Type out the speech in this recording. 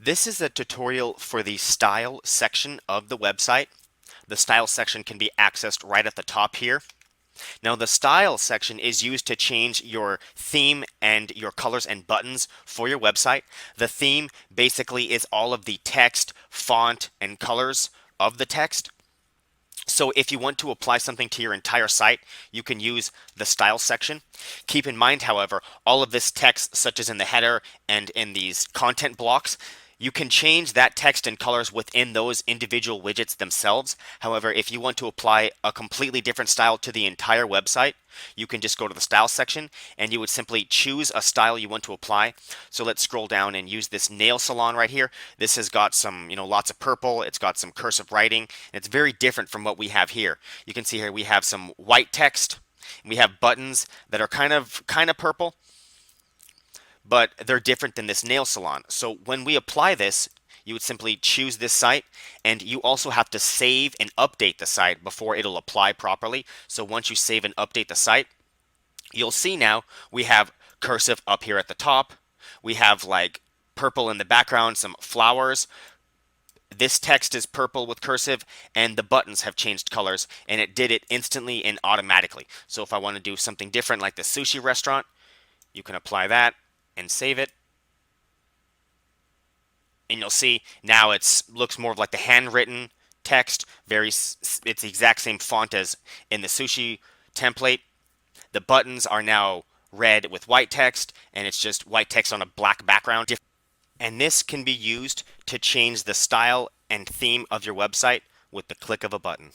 This is a tutorial for the style section of the website. The style section can be accessed right at the top here. Now the style section is used to change your theme and your colors and buttons for your website. The theme basically is all of the text, font, and colors of the text. So if you want to apply something to your entire site, you can use the style section. Keep in mind, however, all of this text, such as in the header and in these content blocks, you can change that text and colors within those individual widgets themselves. However, if you want to apply a completely different style to the entire website, you can just go to the style section and you would simply choose a style you want to apply. So let's scroll down and use this nail salon right here. This has got some, lots of purple. It's got some cursive writing. And it's very different from what we have here. You can see here we have some white text. We have buttons that are kind of purple, but they're different than this nail salon. So when we apply this, you would simply choose this site, and you also have to save and update the site before it'll apply properly. So once you save and update the site, you'll see now we have cursive up here at the top. We have like purple in the background, some flowers. This text is purple with cursive, and the buttons have changed colors, and it did it instantly and automatically. So if I want to do something different like the sushi restaurant, you can apply that and save it. And you'll see now it looks more like the handwritten text. It's the exact same font as in the sushi template. The buttons are now red with white text, and it's just white text on a black background. And this can be used to change the style and theme of your website with the click of a button.